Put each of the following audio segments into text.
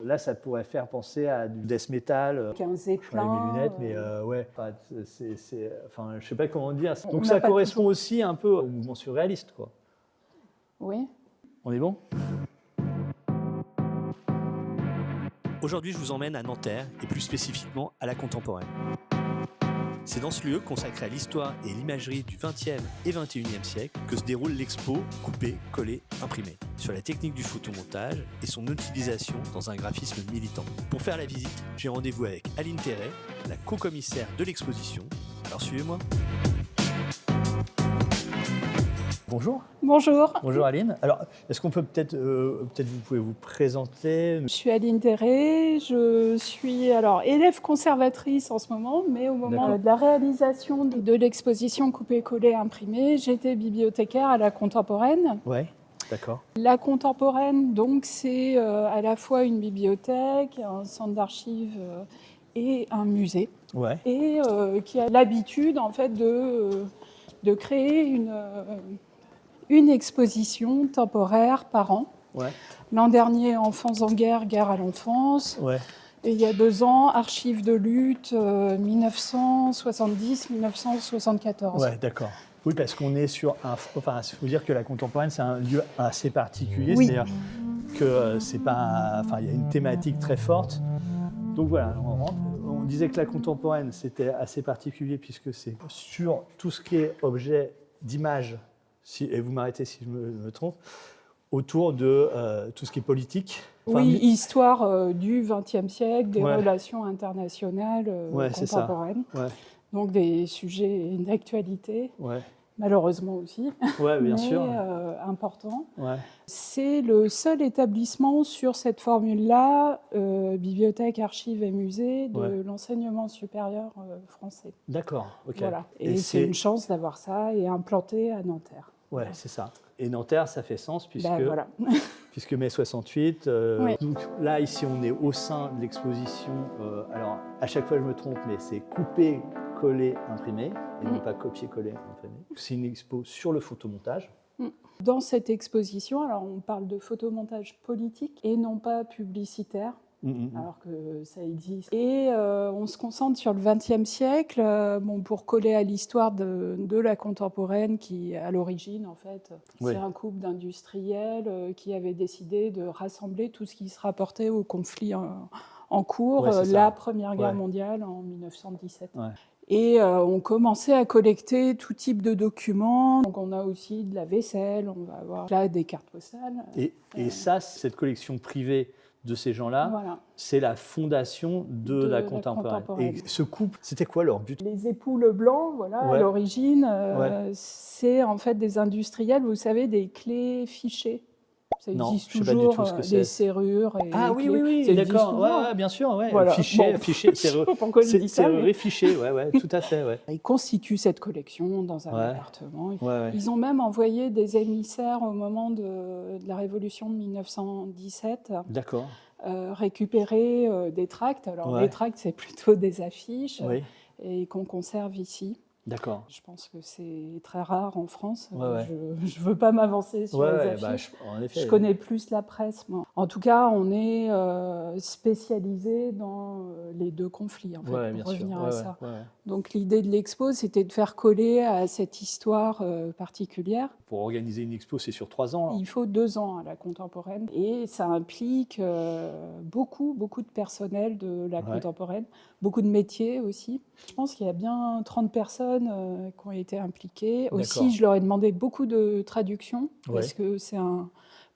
là, ça pourrait faire penser à du death metal. 15 Je plein. mes lunettes, mais ouais, enfin, je sais pas comment dire. On Donc n'a ça pas correspond toujours. aussi un peu au mouvement surréaliste, quoi. Oui. On est bon? Aujourd'hui, je vous emmène à Nanterre et plus spécifiquement à la Contemporaine. C'est dans ce lieu consacré à l'histoire et l'imagerie du XXe et XXIe siècle que se déroule l'expo Couper, coller, imprimer sur la technique du photomontage et son utilisation dans un graphisme militant. Pour faire la visite, j'ai rendez-vous avec Aline Terret, la co-commissaire de l'exposition. Alors suivez-moi. Bonjour. Bonjour. Bonjour Aline. Alors, est-ce qu'on peut peut-être vous pouvez vous présenter? Je suis Aline Terret, je suis élève conservatrice en ce moment, mais au moment de la réalisation de l'exposition Couper, coller, imprimer, j'étais bibliothécaire à la Contemporaine. Ouais, d'accord. La Contemporaine, donc, c'est à la fois une bibliothèque, un centre d'archives et un musée. Ouais. Et qui a l'habitude, en fait, de créer une exposition temporaire par an. Ouais. L'an dernier, Enfants en guerre, guerre à l'enfance. Ouais. Et il y a 2 ans, Archives de lutte, 1970-1974. Ouais, d'accord. Oui, parce qu'on est sur un... Enfin, il faut dire que la Contemporaine, c'est un lieu assez particulier. Oui. C'est-à-dire que c'est pas... Enfin, il y a une thématique très forte. Donc voilà, on disait que la Contemporaine, c'était assez particulier puisque c'est sur tout ce qui est objet d'image, et vous m'arrêtez si je me trompe, autour de tout ce qui est politique. Enfin, Oui, histoire du XXe siècle, des Ouais. relations internationales Ouais, c'est ça. contemporaines. Ouais, Donc des sujets d'actualité, ouais, malheureusement aussi, ouais, bien mais sûr. importants. Ouais, C'est le seul établissement sur cette formule-là, bibliothèque, archives et musée, de Ouais. l'enseignement supérieur français. d'accord, ok. Voilà. Et c'est une chance d'avoir ça et implanté à Nanterre. Ouais, c'est ça. Et Nanterre, ça fait sens puisque, Voilà. puisque mai 68. Oui. Donc là, ici, on est au sein de l'exposition. Alors, à chaque fois, je me trompe, mais c'est couper, coller, imprimer, et non pas copier-coller, imprimer. C'est une expo sur le photomontage. Dans cette exposition, alors on parle de photomontage politique et non pas publicitaire. Alors que ça existe. Et on se concentre sur le XXe siècle, pour coller à l'histoire de la Contemporaine qui, à l'origine, en fait, Oui. c'est un couple d'industriels qui avaient décidé de rassembler tout ce qui se rapportait au conflit en cours, Ouais, c'est ça. la Première Guerre Ouais. mondiale en 1917. Ouais. Et on commençait à collecter tout type de documents. Donc on a aussi de la vaisselle, on va avoir là des cartes postales. Et ça, cette collection privée de ces gens-là, Voilà. c'est la fondation de la Contemporaine. Et ce couple, c'était quoi leur but? Les époux Leblanc, voilà, Ouais. à l'origine, Ouais. c'est en fait des industriels, vous savez, des clés fichées. Ça Non, existe je sais pas du toujours, tout ce que c'est. les serrures et Ah les oui, clés. oui, oui, Ça existe d'accord. toujours. Ouais, bien sûr, ouais. Voilà. Fichier, Bon, fichier, je sais pas pourquoi je dis ça, mais- serruré, fichier, ouais, tout à fait, ouais. Ils constituent cette collection dans un Ouais. appartement. Ouais. Ils ont même envoyé des émissaires au moment de la Révolution de 1917, D'accord. récupérer des tracts. Alors Ouais. les tracts, c'est plutôt des affiches Oui, et qu'on conserve ici. d'accord. Je pense que c'est très rare en France. Ouais. Je ne veux pas m'avancer sur les Ouais, affiches. en effet. Je connais plus la presse, moi. En tout cas, on est spécialisé dans les 2 conflits, en fait, Ouais, pour bien revenir sûr. à Ouais, ça. ouais. Donc l'idée de l'expo, c'était de faire coller à cette histoire particulière. Pour organiser une expo, c'est sur 3 ans. Il faut 2 ans à la Contemporaine et ça implique beaucoup de personnel de la Contemporaine, beaucoup de métiers aussi. Je pense qu'il y a bien 30 personnes qui ont été impliquées. Aussi, je leur ai demandé beaucoup de traductions parce que c'est un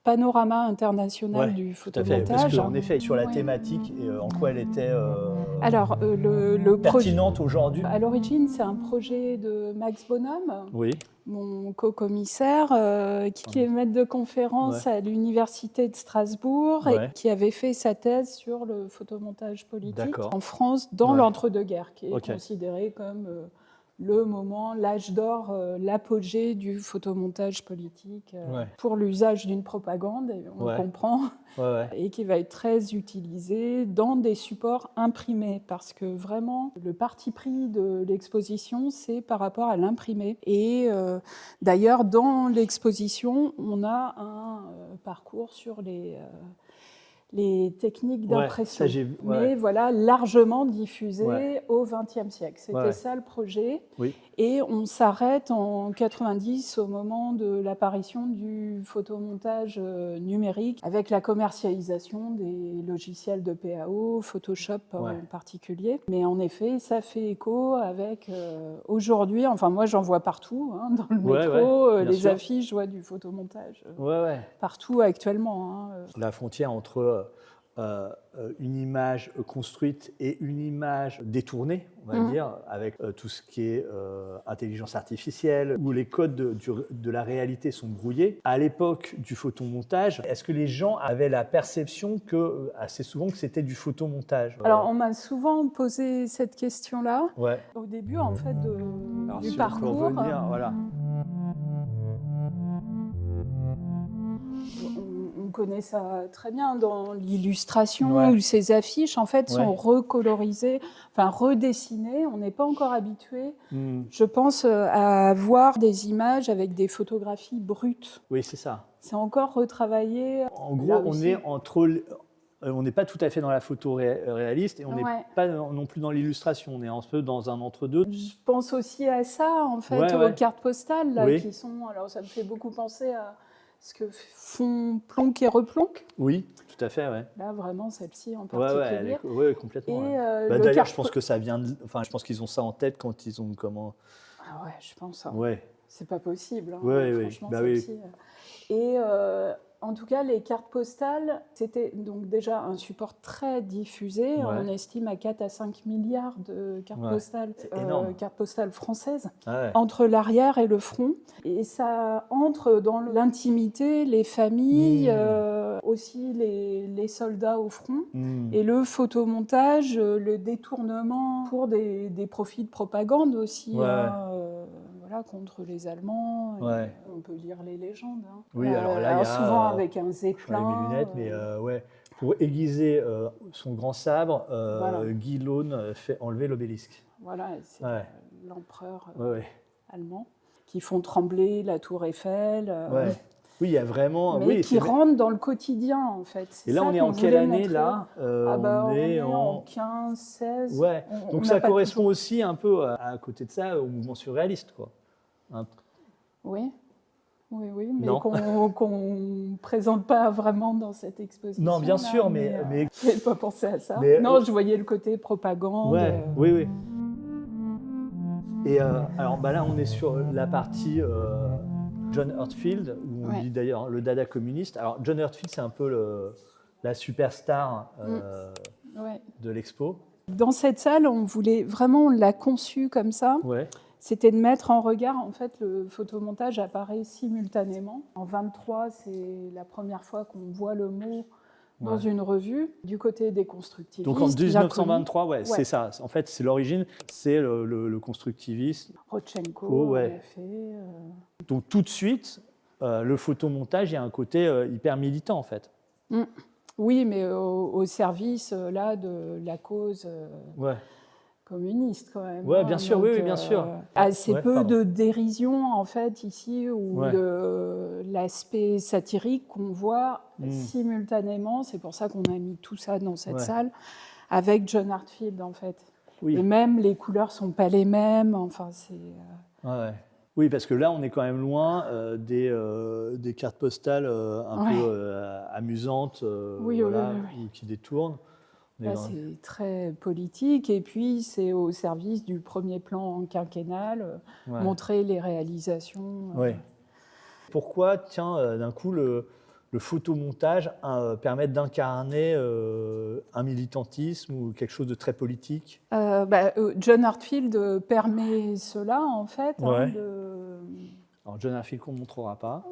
panorama international du tout à fait. photomontage. Parce qu'en effet, sur la thématique, en quoi elle était Alors, le pertinente aujourd'hui. À l'origine, c'est un projet de Max Bonhomme, Oui, mon co-commissaire, qui est maître de conférence à l'Université de Strasbourg et qui avait fait sa thèse sur le photomontage politique en France dans l'entre-deux-guerres, qui est considéré comme le moment, l'âge d'or, l'apogée du photomontage politique pour l'usage d'une propagande, et on le comprend, et qui va être très utilisé dans des supports imprimés, parce que vraiment, le parti pris de l'exposition, c'est par rapport à l'imprimé. Et d'ailleurs, dans l'exposition, on a un parcours sur les techniques d'impression, ouais. mais voilà, largement diffusées Ouais. au XXe siècle. C'était ça le projet. Oui. Et on s'arrête en 90 au moment de l'apparition du photomontage numérique avec la commercialisation des logiciels de PAO, Photoshop en particulier. Mais en effet, ça fait écho avec aujourd'hui, enfin moi j'en vois partout, hein, dans le métro, les affiches, je vois du photomontage partout actuellement. Hein. La frontière entre une image construite et une image détournée, on va dire, avec tout ce qui est intelligence artificielle, où les codes de la réalité sont brouillés. À l'époque du photomontage, est-ce que les gens avaient la perception assez souvent que c'était du photomontage? Alors, on m'a souvent posé cette question-là. Ouais. Au début, en fait, du si parcours. On peut revenir, voilà. On connaît ça très bien dans l'illustration, où ces affiches en fait sont recolorisées, enfin redessinées. On n'est pas encore habitué, je pense, à voir des images avec des photographies brutes. Oui, c'est ça. C'est encore retravaillé. En gros, on n'est pas tout à fait dans la photo réaliste et on n'est pas non plus dans l'illustration. On est un peu dans un entre-deux. Je pense aussi à ça, en fait, aux cartes postales là, qui sont. Alors, ça me fait beaucoup penser à ce que font Plonk et Replonk. Oui, tout à fait, ouais. Là, vraiment, celle-ci en particulier. Oui, complètement. Et, d'ailleurs, je pense que ça vient je pense qu'ils ont ça en tête quand ils ont comment... Ah ouais, je pense. Hein. Ouais. C'est pas possible, hein, franchement, bah celle-ci. Et en tout cas, les cartes postales, c'était donc déjà un support très diffusé. On estime à 4 à 5 milliards de cartes postales françaises, entre l'arrière et le front. Et ça entre dans l'intimité, les familles, aussi les soldats au front. Et le photomontage, le détournement pour des profits de propagande aussi. Contre les Allemands, on peut lire les légendes. Hein. Oui, alors là, il y a souvent avec un zeppelin. Mes lunettes, mais pour aiguiser son grand sabre, Guy Lone fait enlever l'obélisque. Voilà, c'est l'empereur allemand qui font trembler la Tour Eiffel. Oui, il y a vraiment. Mais qui rentrent dans le quotidien, en fait. Et là, on est en quelle année, là on est en 15, 16. Ouais. Donc ça correspond aussi un peu, à côté de ça, au mouvement surréaliste, quoi. Oui, mais qu'on ne présente pas vraiment dans cette exposition. Non, bien sûr, mais... Je n'avais pas pensé à ça. Non, je voyais le côté propagande. Oui. Et alors, là, on est sur la partie John Heartfield, où on dit d'ailleurs le dada communiste. Alors, John Heartfield, c'est un peu la superstar de l'expo. Dans cette salle, on l'a conçu comme ça. C'était de mettre en regard, en fait, le photomontage apparaît simultanément. En 23, c'est la première fois qu'on voit le mot dans une revue, du côté des constructivistes. Donc en 1923, c'est ça. En fait, c'est l'origine, c'est le constructivisme. Rodchenko avait fait. Donc tout de suite, le photomontage, il y a un côté hyper militant, en fait. Oui, mais au service là de la cause. Communiste quand même. Oui, bien sûr, bien sûr. Assez peu de dérision en fait ici, ou de l'aspect satirique qu'on voit simultanément. C'est pour ça qu'on a mis tout ça dans cette salle avec John Heartfield en fait. Et même les couleurs sont pas les mêmes. Enfin, c'est. Oui, parce que là, on est quand même loin des cartes postales un peu amusantes, qui détournent. Là, c'est très politique, et puis c'est au service du premier plan quinquennal, montrer les réalisations. Pourquoi, d'un coup, le photomontage permet d'incarner un militantisme ou quelque chose de très politique? John Heartfield permet cela, en fait. Alors, John Heartfield qu'on ne montrera pas.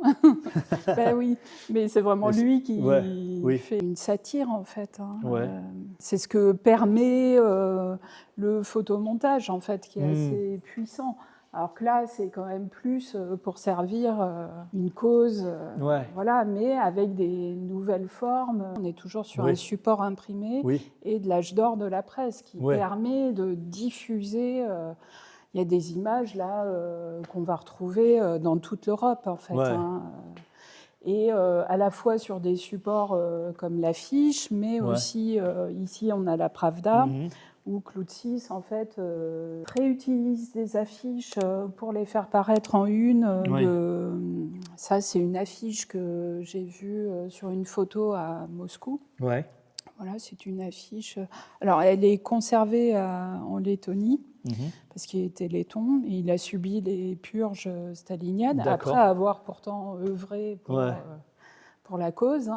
Oui, mais c'est vraiment lui qui fait une satire, en fait. C'est ce que permet le photomontage, en fait, qui est assez puissant. Alors que là, c'est quand même plus pour servir une cause, mais avec des nouvelles formes. On est toujours sur un support imprimé et de l'âge d'or de la presse qui permet de diffuser... Il y a des images là qu'on va retrouver dans toute l'Europe, en fait. et à la fois sur des supports comme l'affiche, mais aussi ici on a la Pravda, où Cloutsis en fait réutilise des affiches pour les faire paraître en une. Ça, c'est une affiche que j'ai vue sur une photo à Moscou. Ouais. Voilà, c'est une affiche. Alors, elle est conservée en Lettonie, parce qu'il était letton, et il a subi les purges staliniennes, après avoir pourtant œuvré pour la cause.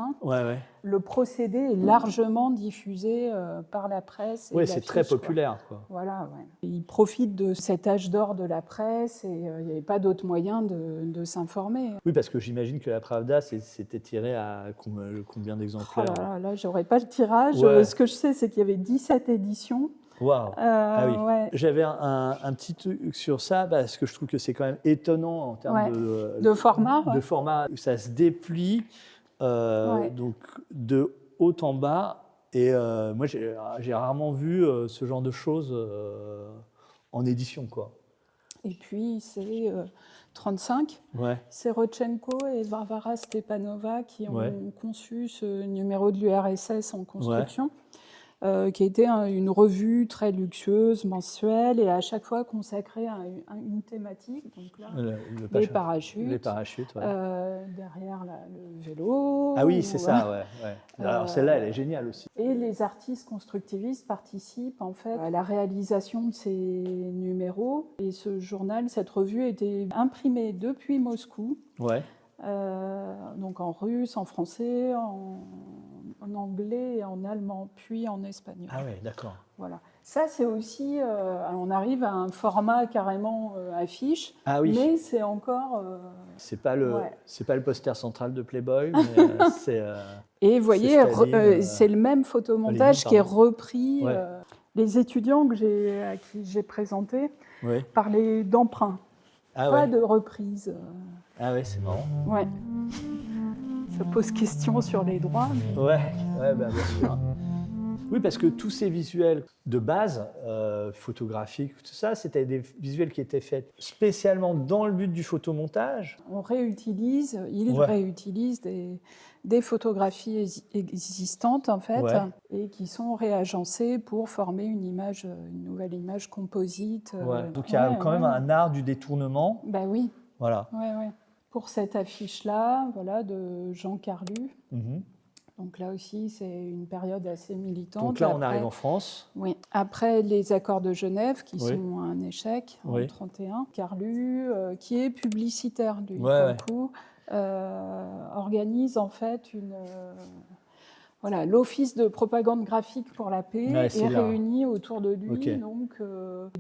Le procédé est largement diffusé par la presse. Oui, c'est très populaire. Quoi. Voilà, Il profite de cet âge d'or de la presse, et il n'y avait pas d'autre moyen de s'informer. Oui, parce que j'imagine que la Pravda, c'était tiré à combien d'exemplaires? Là, je n'aurais pas le tirage. Ce que je sais, c'est qu'il y avait 17 éditions. Waouh. J'avais un petit truc sur ça, parce que je trouve que c'est quand même étonnant en termes de format. De format. Ça se déplie donc de haut en bas. Et moi, j'ai rarement vu ce genre de choses en édition, quoi. Et puis, c'est 35. C'est Rodchenko et Varvara Stepanova qui ont conçu ce numéro de l'URSS en construction. Qui était une revue très luxueuse, mensuelle, et à chaque fois consacrée à une thématique. Donc là, les parachutes. Les parachutes, derrière le vélo. Ah oui, c'est ça, Alors celle-là, elle est géniale aussi. Et les artistes constructivistes participent en fait à la réalisation de ces numéros. Et ce journal, cette revue, était imprimée depuis Moscou. Donc en russe, en français, en anglais et en allemand, puis en espagnol. Ah oui, d'accord. Voilà. Ça, c'est aussi... on arrive à un format carrément affiche, mais c'est encore... c'est pas le poster central de Playboy, mais c'est... Et vous voyez, c'est le même photomontage qui est repris. Les étudiants à qui j'ai présenté parlaient d'emprunt, pas de reprise. Ah oui, c'est marrant. Ça pose question sur les droits. Mais... bien sûr. Oui, parce que tous ces visuels de base, photographiques, tout ça, c'était des visuels qui étaient faits spécialement dans le but du photomontage. On réutilise, réutilise des photographies existantes, en fait, et qui sont réagencées pour former une nouvelle image composite. Donc il y a quand même un art du détournement. Ben oui. Voilà. Pour cette affiche-là, de Jean Carlu. Donc là aussi, c'est une période assez militante. Donc là, on arrive en France. Oui. Après les accords de Genève, qui sont un échec en 1931, Carlu, qui est publicitaire, lui, pour le coup, organise en fait l'Office de propagande graphique pour la paix est réuni autour de lui, donc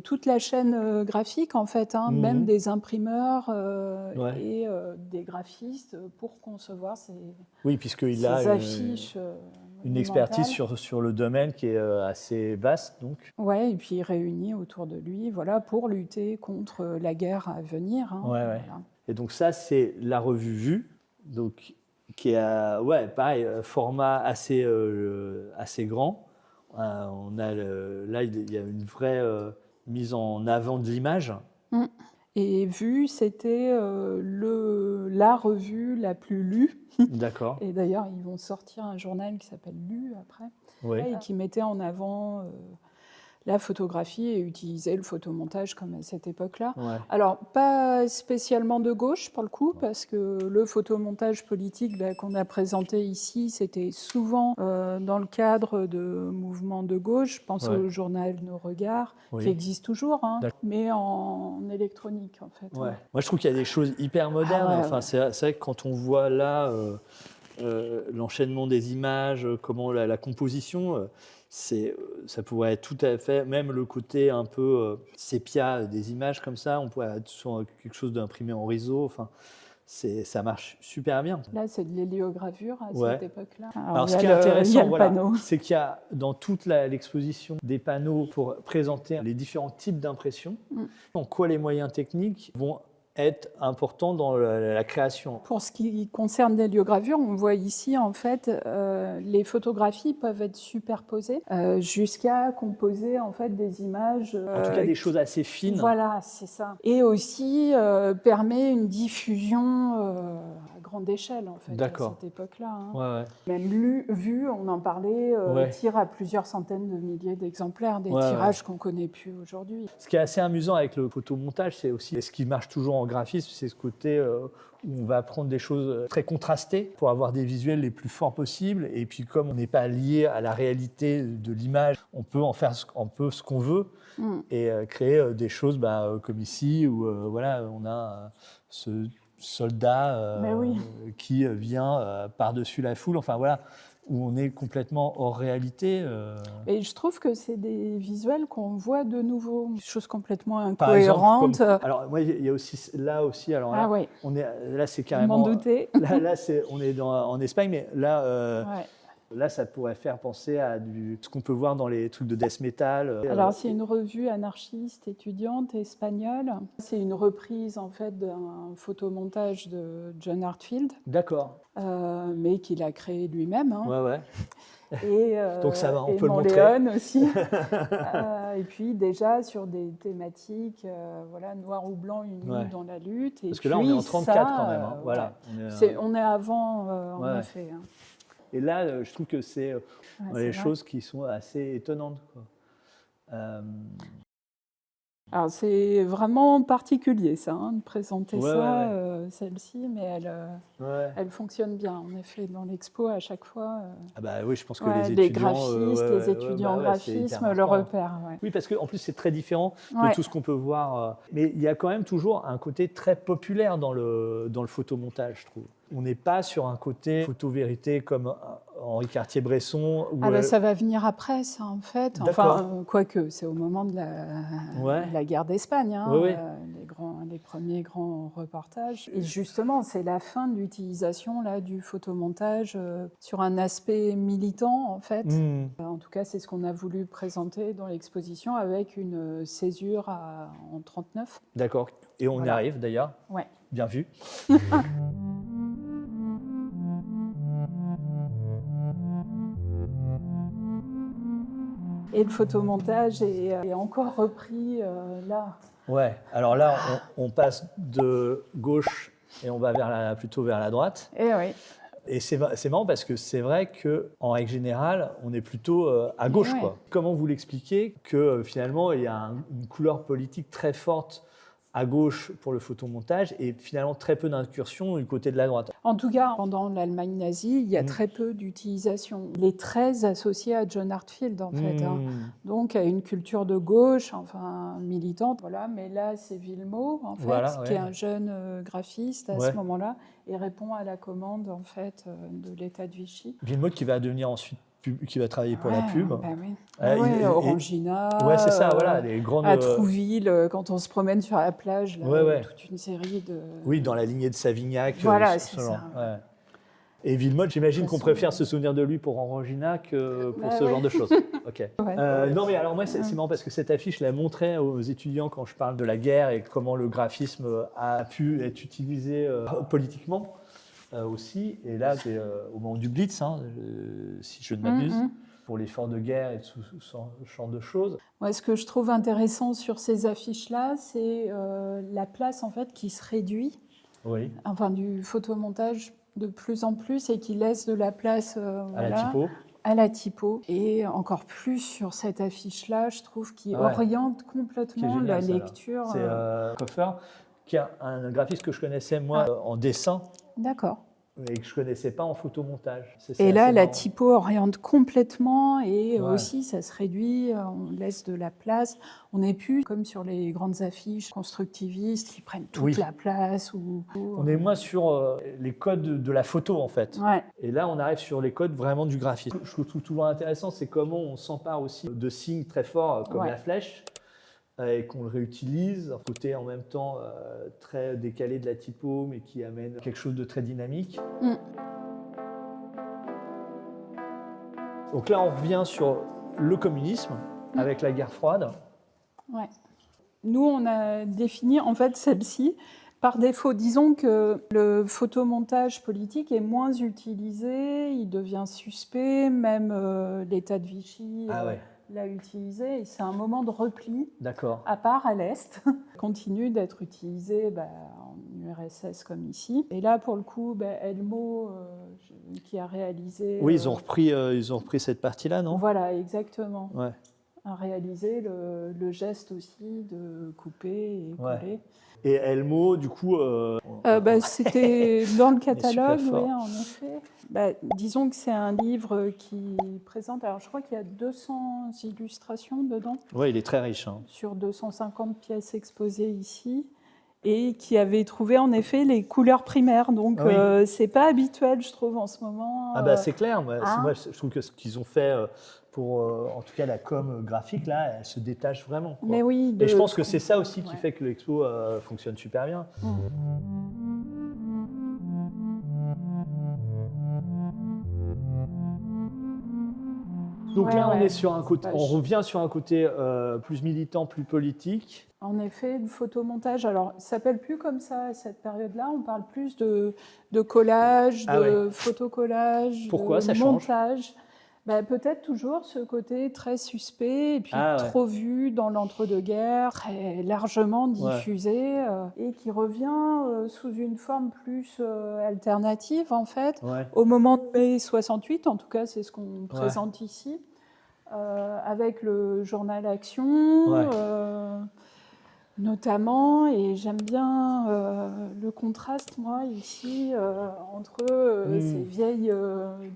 toute la chaîne graphique en fait, même des imprimeurs et des graphistes pour concevoir ces puisqu'il a affiches. Une expertise sur le domaine qui est assez vaste, donc. Et puis réuni autour de lui, pour lutter contre la guerre à venir. Voilà. Et donc ça, c'est la revue Vue, donc qui est pareil, format assez grand. On a là, il y a une vraie mise en avant de l'image. Et Vue, c'était la revue la plus lue. D'accord. Et d'ailleurs, ils vont sortir un journal qui s'appelle Lu après, et qui mettait en avant la photographie et utilisait le photomontage comme à cette époque-là. Alors, pas spécialement de gauche pour le coup, parce que le photomontage politique qu'on a présenté ici, c'était souvent dans le cadre de mouvements de gauche. Je pense au journal Nos Regards, qui existe toujours, mais en électronique en fait. Moi, je trouve qu'il y a des choses hyper modernes. C'est vrai que quand on voit là l'enchaînement des images, comment la composition... ça pourrait être tout à fait, même le côté un peu sépia des images comme ça, on pourrait être sur quelque chose d'imprimé en riso, ça marche super bien. Là, c'est de l'héliogravure à cette époque-là. Alors ce qui est intéressant, c'est qu'il y a dans toute l'exposition des panneaux pour présenter les différents types d'impressions. En quoi les moyens techniques vont être important dans la création. Pour ce qui concerne l'héliogravure, on voit ici en fait les photographies peuvent être superposées jusqu'à composer en fait des images. En tout cas, des choses assez fines. Voilà, c'est ça. Et aussi permet une diffusion à grande échelle, en fait, à cette époque-là. Hein. Ouais, ouais. Même vu, on en parlait, tire à plusieurs centaines de milliers d'exemplaires, des tirages qu'on ne connaît plus aujourd'hui. Ce qui est assez amusant avec le photomontage, c'est aussi ce qui marche toujours en graphisme, c'est ce côté où on va prendre des choses très contrastées pour avoir des visuels les plus forts possibles. Et puis comme on n'est pas lié à la réalité de l'image, on peut en faire ce qu'on veut et créer des choses comme ici où voilà, on a ce soldat qui vient par-dessus la foule. Enfin voilà, où on est complètement hors réalité. Et je trouve que c'est des visuels qu'on voit de nouveau, des choses complètement incohérentes. Par exemple, alors moi, il y a aussi là aussi. Alors là, là c'est carrément. Je m'en doutais. Là on est en Espagne, mais là. Là, ça pourrait faire penser à ce qu'on peut voir dans les trucs de death metal. Alors, c'est une revue anarchiste étudiante espagnole. C'est une reprise, en fait, d'un photomontage de John Heartfield. D'accord. Mais qu'il a créé lui-même. Hein. Ouais. Et, donc ça va, on peut le montrer. Léon aussi. Et puis déjà sur des thématiques noir ou blanc unis dans la lutte. Et parce que là, on est en 34 quand même. Hein. Voilà. On est avant, en effet. Hein. Et là, je trouve que c'est des choses qui sont assez étonnantes. Quoi. Alors, c'est vraiment particulier, ça, de présenter celle-ci, mais elle fonctionne bien, en effet, dans l'expo, à chaque fois. Ah bah oui, je pense que les graphistes, les étudiants en graphisme le repèrent. Ouais. Oui, parce qu'en plus, c'est très différent de tout ce qu'on peut voir. Mais il y a quand même toujours un côté très populaire dans le photomontage, je trouve. On n'est pas sur un côté photo-vérité comme Henri Cartier-Bresson. Ça va venir après, ça, en fait. Enfin, quoique, c'est au moment de la guerre d'Espagne, hein, les premiers grands reportages. Et justement, c'est la fin de l'utilisation du photomontage sur un aspect militant, en fait. En tout cas, c'est ce qu'on a voulu présenter dans l'exposition avec une césure en 39. D'accord. Et on y arrive, d'ailleurs. Ouais. Bien vu. Et le photomontage est encore repris là. Ouais, alors là, on passe de gauche et on va plutôt vers la droite. Et oui. Et c'est marrant parce que c'est vrai qu'en règle générale, on est plutôt à gauche. Quoi. Comment vous l'expliquez que finalement, il y a une couleur politique très forte à gauche pour le photomontage et finalement très peu d'incursions du côté de la droite. En tout cas, pendant l'Allemagne nazie, il y a très peu d'utilisation. Il est très associé à John Heartfield, en fait. Hein. Donc, à une culture de gauche, enfin militante. Voilà. Mais là, c'est Villemot, en fait, qui est un jeune graphiste à ce moment-là et répond à la commande, en fait, de l'État de Vichy. Villemot qui va devenir ensuite qui va travailler pour la pub. Orangina, c'est ça, voilà, les grandes... à Trouville, quand on se promène sur la plage, là, toute une série de... Oui, dans la lignée de Savignac. Voilà, c'est ça. Ouais. Et Villemot, j'imagine qu'on préfère se souvenir de lui pour Orangina que pour ce genre de choses. Okay. Non, mais alors moi, c'est marrant parce que cette affiche, je la montrais aux étudiants quand je parle de la guerre et comment le graphisme a pu être utilisé politiquement. Aussi, et là c'est au moment du Blitz, si je ne m'abuse, pour l'effort de guerre et tout ce genre de choses. Ouais, ce que je trouve intéressant sur ces affiches-là, c'est la place en fait qui se réduit, enfin du photomontage de plus en plus et qui laisse de la place à la typo. Et encore plus sur cette affiche-là, je trouve qu'il oriente complètement la lecture. C'est Koffer, qui est un graphiste que je connaissais moi en dessin. D'accord. Et que je ne connaissais pas en photomontage. Et là, la typo oriente complètement et aussi, ça se réduit, on laisse de la place. On n'est plus comme sur les grandes affiches constructivistes qui prennent toute la place. On est moins sur les codes de la photo, en fait. Ouais. Et là, on arrive sur les codes vraiment du graphisme. Je trouve toujours intéressant, c'est comment on s'empare aussi de signes très forts comme la flèche. Et qu'on le réutilise, un côté en même temps très décalé de la typo, mais qui amène quelque chose de très dynamique. Donc là, on revient sur le communisme avec la guerre froide. Ouais. Nous, on a défini en fait celle-ci par défaut. Disons que le photomontage politique est moins utilisé, il devient suspect, même l'État de Vichy... l'a utilisé et c'est un moment de repli à part à l'Est, continue d'être utilisé en URSS comme ici. Et là, pour le coup, Elmo, qui a réalisé... Oui, ils ont repris cette partie-là, non? Voilà, exactement. Ouais. A réalisé le geste aussi de couper et coller. Et Elmo, du coup... C'était dans le catalogue, super fort. oui, en effet. Disons que c'est un livre qui présente... Alors, je crois qu'il y a 200 illustrations dedans. Oui, il est très riche. Sur 250 pièces exposées ici. Et qui avait trouvé, en effet, les couleurs primaires. Donc, c'est pas habituel, je trouve, en ce moment. C'est clair. Moi, je trouve que ce qu'ils ont fait... pour, en tout cas, la com graphique, là, elle se détache vraiment, quoi. Mais oui, et je pense que c'est ça aussi qui fait que l'expo fonctionne super bien. Donc là, on est sur un côté, on revient sur un côté plus militant, plus politique. En effet, le photomontage, alors ça s'appelle plus comme ça à cette période-là, on parle plus de collage, de photocollage, pourquoi de ça montage. Peut-être toujours ce côté très suspect et puis trop vu dans l'entre-deux-guerres, très largement diffusé et qui revient sous une forme plus alternative en fait. Au moment de mai 68, en tout cas c'est ce qu'on présente ici, avec le journal Action. Notamment, et j'aime bien le contraste, moi, ici, entre ces vieilles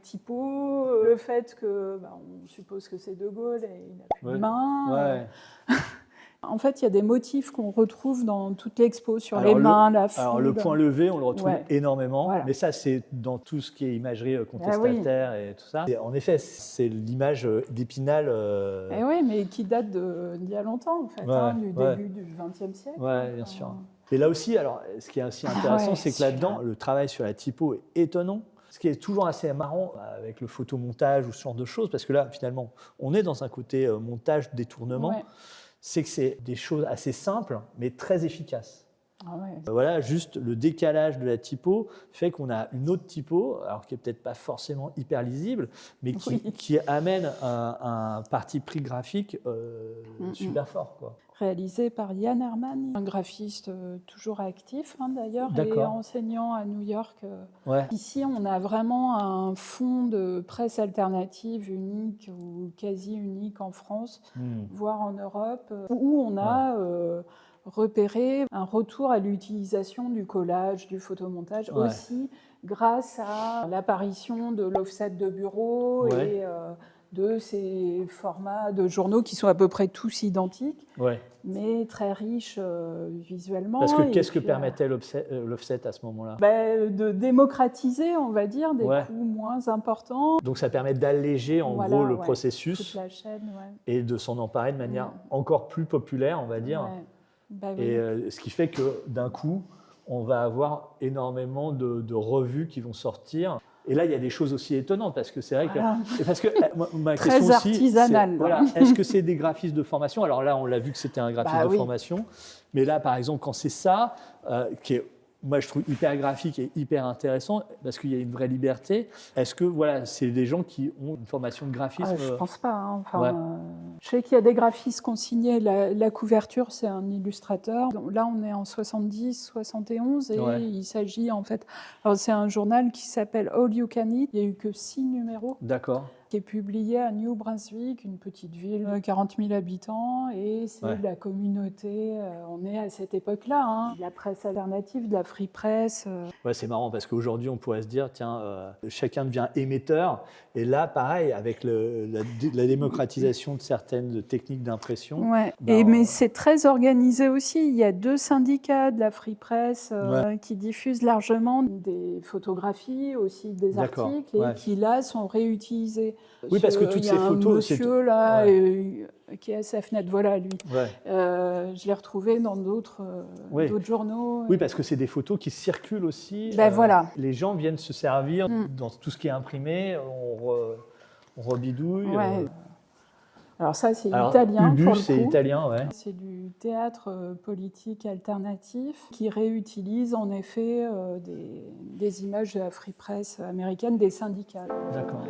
typos, le fait que, on suppose que c'est De Gaulle et il n'a plus de main. En fait, il y a des motifs qu'on retrouve dans toute l'expo, sur les mains, la foule. Alors, le point levé, on le retrouve énormément, mais ça, c'est dans tout ce qui est imagerie contestataire et tout ça. Et en effet, c'est l'image d'Épinal. Oui, mais qui date d'il y a longtemps, en fait, du début du XXe siècle. Oui, bien sûr. Et là aussi, alors, ce qui est aussi intéressant, c'est que là-dedans, le travail sur la typo est étonnant. Ce qui est toujours assez marrant avec le photomontage ou ce genre de choses, parce que là, finalement, on est dans un côté montage, détournement. C'est que c'est des choses assez simples, mais très efficaces. Voilà, juste le décalage de la typo fait qu'on a une autre typo, alors qui n'est peut-être pas forcément hyper lisible, mais qui amène un parti pris graphique super fort, quoi. Réalisé par Yann Herman, un graphiste toujours actif d'ailleurs, et enseignant à New York. Ici, on a vraiment un fonds de presse alternative unique ou quasi unique en France, voire en Europe, où on a repéré un retour à l'utilisation du collage, du photomontage, aussi grâce à l'apparition de l'offset de bureau et de ces formats de journaux qui sont à peu près tous identiques, mais très riches visuellement. Parce que qu'est-ce que permettait l'offset à ce moment-là? De démocratiser, on va dire, des coûts moins importants. Donc ça permet d'alléger en gros le processus toute la chaîne, et de s'en emparer de manière encore plus populaire, on va dire. Et ce qui fait que d'un coup, on va avoir énormément de revues qui vont sortir. Et là, il y a des choses aussi étonnantes, parce que c'est vrai que... Parce que ma question très artisanale. Est-ce que c'est des graphistes de formation? Alors là, on l'a vu que c'était un graphiste de formation. Mais là, par exemple, quand c'est ça, qui est, moi, je trouve hyper graphique et hyper intéressant, parce qu'il y a une vraie liberté. Est-ce que c'est des gens qui ont une formation de graphisme? Je ne pense pas. Je sais qu'il y a des graphistes qui ont signé la couverture, c'est un illustrateur. Donc, là, on est en 70, 71, et il s'agit en fait... Alors, c'est un journal qui s'appelle All You Can Eat. Il n'y a eu que 6 numéros. D'accord. Qui est publié à New Brunswick, une petite ville de 40 000 habitants, et c'est de la communauté. On est à cette époque-là, de la presse alternative, de la free press. C'est marrant parce qu'aujourd'hui, on pourrait se dire, tiens, chacun devient émetteur. Et là, pareil, avec la démocratisation de certaines techniques d'impression. Mais c'est très organisé aussi. Il y a 2 syndicats de la free press qui diffusent largement des photographies, aussi des articles, et qui là sont réutilisés. Oui, parce que toutes ces photos... Il y a un monsieur là qui est à sa fenêtre, voilà lui. Je l'ai retrouvé dans d'autres journaux. Oui, parce que c'est des photos qui circulent aussi. Les gens viennent se servir dans tout ce qui est imprimé, on rebidouille. Alors ça, c'est italien Ubu, pour le coup. C'est italien, C'est du théâtre politique alternatif qui réutilise en effet des images de la free press américaine, des syndicats. D'accord.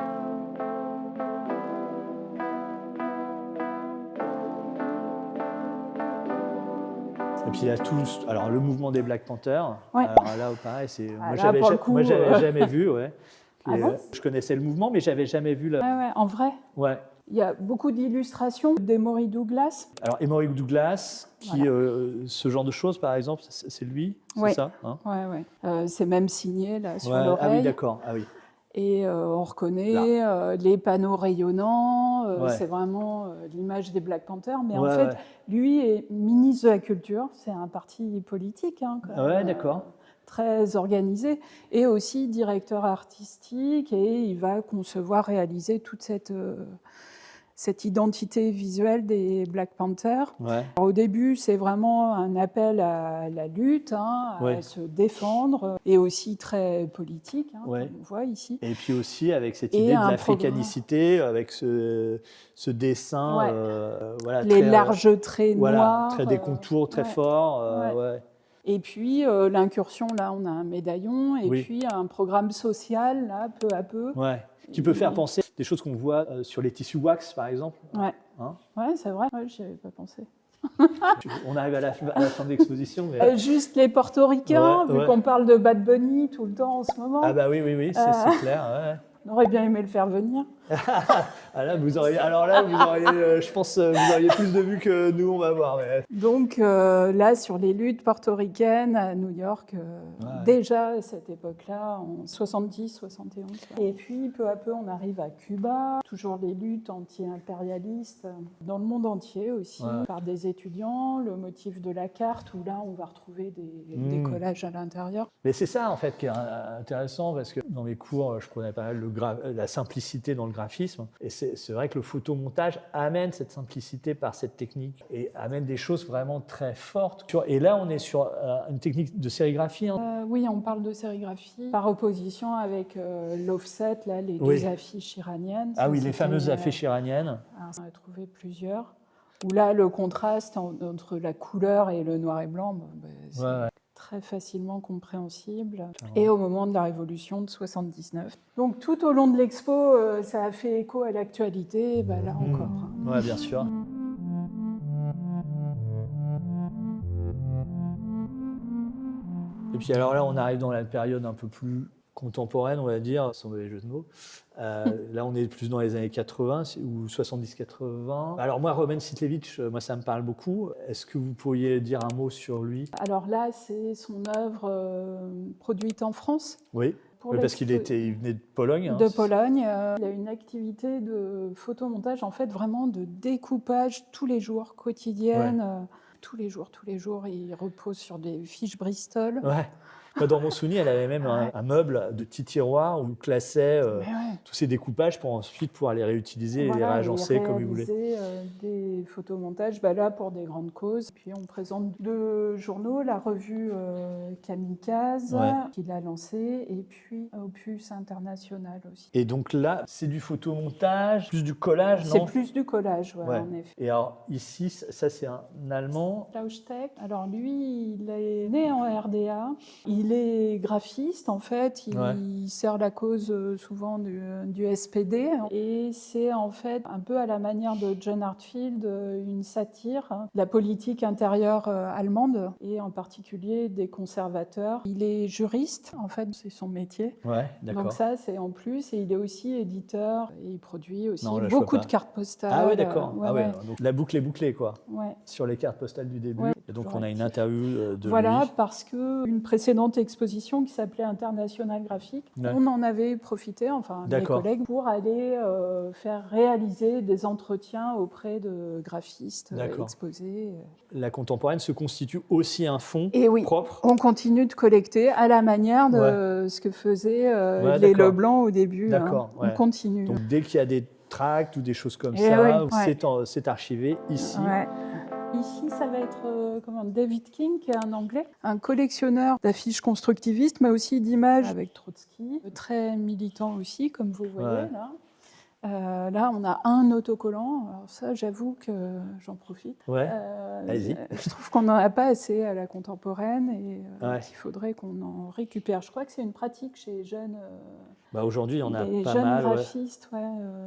Et puis il y a tout, alors le mouvement des Black Panthers. Ouais. Alors là, pareil, moi j'avais jamais vu. Ouais. Ah bon, je connaissais le mouvement, mais j'avais jamais vu la. Ouais, en vrai. Ouais. Il y a beaucoup d'illustrations d'Emory Douglas. Alors Emory Douglas, ce genre de choses, par exemple, c'est lui, c'est ça, hein? Ouais. C'est même signé là sur l'oreille. Ah oui, d'accord. Ah oui. Et on reconnaît les panneaux rayonnants, c'est vraiment l'image des Black Panthers. Mais en fait, lui est ministre de la Culture, c'est un parti politique, hein, d'accord. très organisé, et aussi directeur artistique, et il va concevoir, réaliser toute cette identité visuelle des Black Panthers. Ouais. Alors, au début, c'est vraiment un appel à la lutte, à se défendre, et aussi très politique, comme on voit ici. Et puis aussi avec cette idée de l'africanicité, avec ce dessin, les larges traits noirs. Très des contours très forts. Et puis l'incursion, là, on a un médaillon, et puis un programme social, là, peu à peu. Ouais. Qui peut faire penser des choses qu'on voit sur les tissus wax, par exemple. Ouais, c'est vrai, je n'y avais pas pensé. On arrive à la fin de l'exposition. Mais... juste les portoricains, vu qu'on parle de Bad Bunny tout le temps en ce moment. Ah bah oui, c'est clair. Ouais. On aurait bien aimé le faire venir. Je pense vous auriez plus de vues que nous, on va voir. Mais... Donc là, sur les luttes portoricaines à New York, déjà à cette époque-là, en 70, 71. Et puis, peu à peu, on arrive à Cuba, toujours les luttes anti-impérialistes dans le monde entier aussi, par des étudiants, le motif de la carte, où là, on va retrouver des collages à l'intérieur. Mais c'est ça, en fait, qui est intéressant, parce que dans mes cours, je prenais pas mal la simplicité dans le graphisme. Et c'est vrai que le photomontage amène cette simplicité par cette technique et amène des choses vraiment très fortes. Et là, on est sur une technique de sérigraphie. Oui, on parle de sérigraphie par opposition avec l'offset, là, les deux affiches iraniennes. Ah oui, les fameuses affiches iraniennes. On a trouvé plusieurs. Où là, le contraste entre la couleur et le noir et blanc, c'est très facilement compréhensible. Et au moment de la Révolution de 79. Donc tout au long de l'expo, ça a fait écho à l'actualité, là encore. Oui, bien sûr. Et puis alors là, on arrive dans la période un peu plus contemporaine, on va dire, sans mauvais jeu de mots. Là, on est plus dans les années 80 ou 70-80. Alors moi, Roman Sitlevich, ça me parle beaucoup. Est-ce que vous pourriez dire un mot sur lui? Alors là, c'est son œuvre produite en France. Oui, parce qu'il venait de Pologne. De Pologne. Il a une activité de photomontage, en fait, vraiment de découpage tous les jours, quotidienne. Tous les jours, il repose sur des fiches Bristol. Dans mon souvenir, elle avait même un meuble de petits tiroirs où il classait tous ces découpages pour ensuite pouvoir les réutiliser et les réagencer comme il voulait. Des photomontages, là pour des grandes causes. Puis on présente 2 journaux, la revue Kamikaze qu'il a lancée, et puis Opus International aussi. Et donc là, c'est du photomontage, plus du collage, non? C'est plus du collage, en effet. Et alors ici, ça c'est un Allemand. Klaus Steck. Alors lui, il est né en RDA. Il est graphiste, en fait. Il sert la cause souvent du SPD. Et c'est en fait un peu à la manière de John Heartfield, une satire de la politique intérieure allemande, et en particulier des conservateurs. Il est juriste, en fait, c'est son métier. Donc ça, c'est en plus. Et il est aussi éditeur. Et il produit aussi beaucoup de cartes postales. Ah ouais, d'accord. Donc la boucle est bouclée, quoi. Sur les cartes postales du début. Et donc on a une interview de lui. Parce qu'une précédente exposition qui s'appelait International Graphique, on en avait profité, mes collègues, pour aller faire réaliser des entretiens auprès de graphistes exposés. La contemporaine se constitue aussi un fonds propre. On continue de collecter à la manière de ce que faisaient les Leblanc au début. On continue. Donc dès qu'il y a des tracts ou des choses comme ça, c'est archivé ici. Ici, ça va être David King, qui est un Anglais, un collectionneur d'affiches constructivistes, mais aussi d'images avec Trotsky, très militant aussi, comme vous voyez là. Là, on a un autocollant. Alors ça, j'avoue que j'en profite. Allez-y. Je trouve qu'on n'en a pas assez à la contemporaine, et qu'il faudrait qu'on en récupère. Je crois que c'est une pratique chez les jeunes Aujourd'hui, il y en a les pas jeunes mal. graphistes,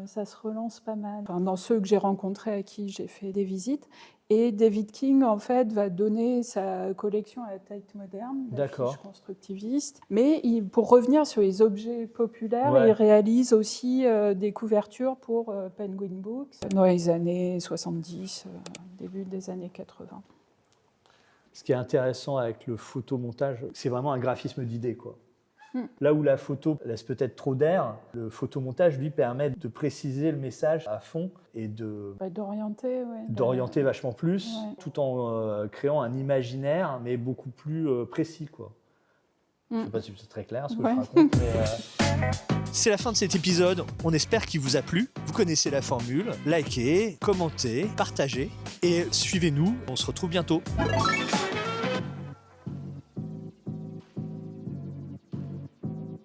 ça se relance pas mal. Enfin, dans ceux que j'ai rencontrés, à qui j'ai fait des visites. Et David King, en fait, va donner sa collection à la Tate Moderne, d'affiches constructivistes. Mais pour revenir sur les objets populaires, il réalise aussi des couvertures pour Penguin Books dans les années 70, début des années 80. Ce qui est intéressant avec le photomontage, c'est vraiment un graphisme d'idées, quoi. Là où la photo laisse peut-être trop d'air, le photomontage, lui, permet de préciser le message à fond et d'orienter vachement plus, tout en créant un imaginaire, mais beaucoup plus précis, quoi. Je ne sais pas si c'est très clair ce que je raconte, mais... C'est la fin de cet épisode, on espère qu'il vous a plu. Vous connaissez la formule, likez, commentez, partagez et suivez-nous, on se retrouve bientôt.